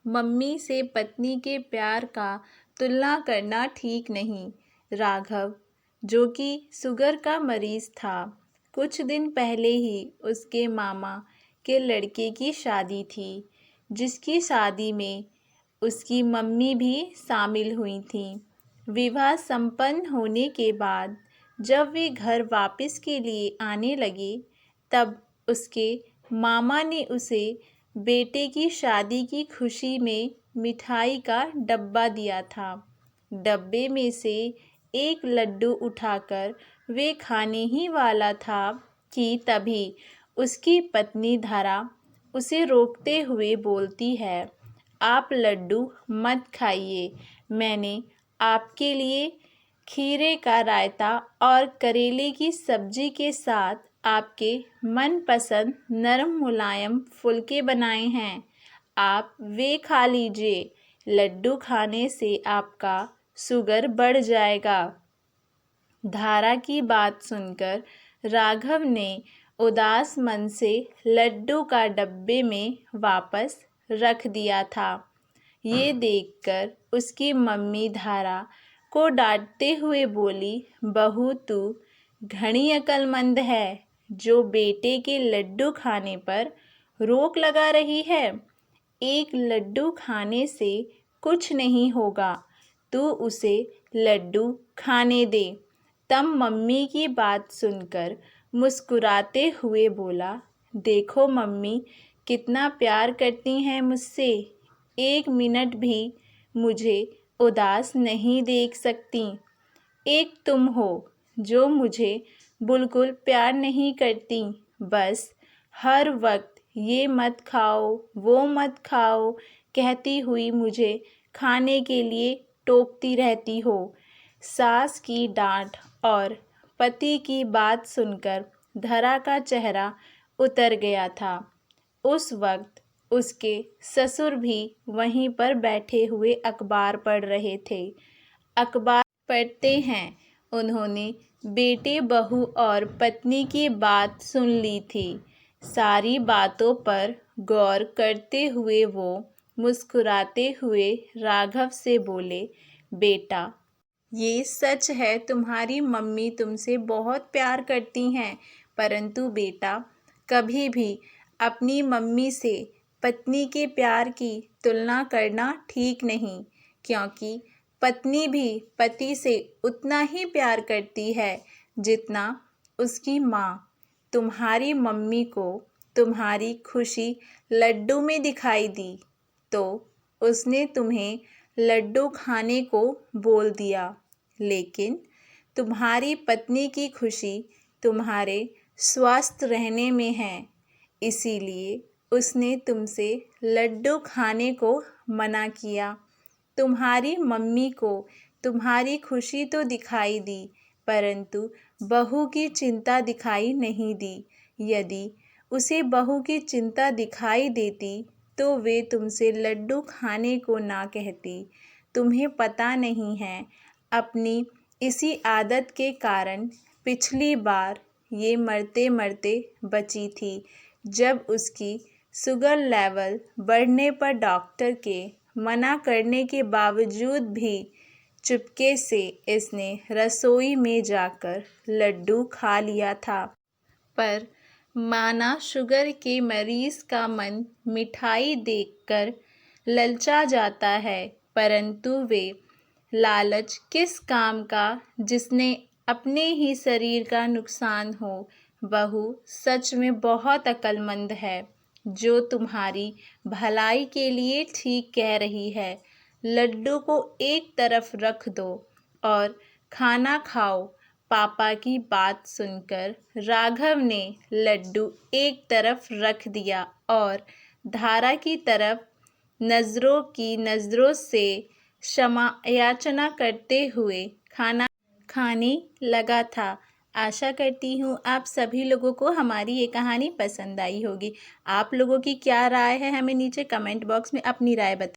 Mummy से पत्नी के प्यार का तुलना करना ठीक नहीं। राघव, जो कि शुगर का मरीज था, कुछ दिन पहले ही उसके मामा के लड़के की शादी थी, जिसकी शादी में उसकी मम्मी भी शामिल हुई थीं। विवाह संपन्न होने के बाद जब वे घर वापस के लिए आने लगे, तब उसके मामा ने उसे बेटे की शादी की खुशी में मिठाई का डब्बा दिया था। डब्बे में से एक लड्डू उठाकर वे खाने ही वाला था कि तभी उसकी पत्नी धरा उसे रोकते हुए बोलती है, आप लड्डू मत खाइए, मैंने आपके लिए खीरे का रायता और करेले की सब्जी के साथ आपके मनपसंद नरम मुलायम फुलके बनाए हैं, आप वे खा लीजिए। लड्डू खाने से आपका शुगर बढ़ जाएगा। धारा की बात सुनकर राघव ने उदास मन से लड्डू का डब्बे में वापस रख दिया था। ये देखकर उसकी मम्मी धारा को डांटते हुए बोली, बहू तू घनी अक्लमंद है, जो बेटे के लड्डू खाने पर रोक लगा रही है। एक लड्डू खाने से कुछ नहीं होगा, तू उसे लड्डू खाने दे। तब मम्मी की बात सुनकर मुस्कुराते हुए बोला, देखो मम्मी कितना प्यार करती हैं मुझसे, एक मिनट भी मुझे उदास नहीं देख सकती। एक तुम हो जो मुझे बिल्कुल प्यार नहीं करती, बस हर वक्त ये मत खाओ वो मत खाओ कहती हुई मुझे खाने के लिए टोकती रहती हो। सास की डांट और पति की बात सुनकर धरा का चेहरा उतर गया था। उस वक्त उसके ससुर भी वहीं पर बैठे हुए अखबार पढ़ रहे थे। अखबार पढ़ते हैं उन्होंने बेटे बहू और पत्नी की बात सुन ली थी। सारी बातों पर गौर करते हुए वो मुस्कुराते हुए राघव से बोले, बेटा ये सच है तुम्हारी मम्मी तुमसे बहुत प्यार करती हैं, परंतु बेटा कभी भी अपनी मम्मी से पत्नी के प्यार की तुलना करना ठीक नहीं, क्योंकि पत्नी भी पति से उतना ही प्यार करती है जितना उसकी माँ। तुम्हारी मम्मी को तुम्हारी खुशी लड्डू में दिखाई दी तो उसने तुम्हें लड्डू खाने को बोल दिया, लेकिन तुम्हारी पत्नी की खुशी तुम्हारे स्वस्थ रहने में है, इसीलिए उसने तुमसे लड्डू खाने को मना किया। तुम्हारी मम्मी को तुम्हारी खुशी तो दिखाई दी, परंतु बहू की चिंता दिखाई नहीं दी। यदि उसे बहू की चिंता दिखाई देती तो वे तुमसे लड्डू खाने को ना कहती। तुम्हें पता नहीं है, अपनी इसी आदत के कारण पिछली बार ये मरते मरते बची थी, जब उसकी शुगर लेवल बढ़ने पर डॉक्टर के मना करने के बावजूद भी चुपके से इसने रसोई में जाकर लड्डू खा लिया था। पर माना शुगर के मरीज का मन मिठाई देखकर ललचा जाता है, परंतु वे लालच किस काम का जिसने अपने ही शरीर का नुकसान हो। बहू सच में बहुत अक्लमंद है, जो तुम्हारी भलाई के लिए ठीक कह रही है। लड्डू को एक तरफ रख दो और खाना खाओ। पापा की बात सुनकर राघव ने लड्डू एक तरफ रख दिया और धारा की तरफ नज़रों की नज़रों से क्षमा याचना करते हुए खाना खाने लगा था। आशा करती हूँ आप सभी लोगों को हमारी ये कहानी पसंद आई होगी। आप लोगों की क्या राय है, हमें नीचे कमेंट बॉक्स में अपनी राय बताएं।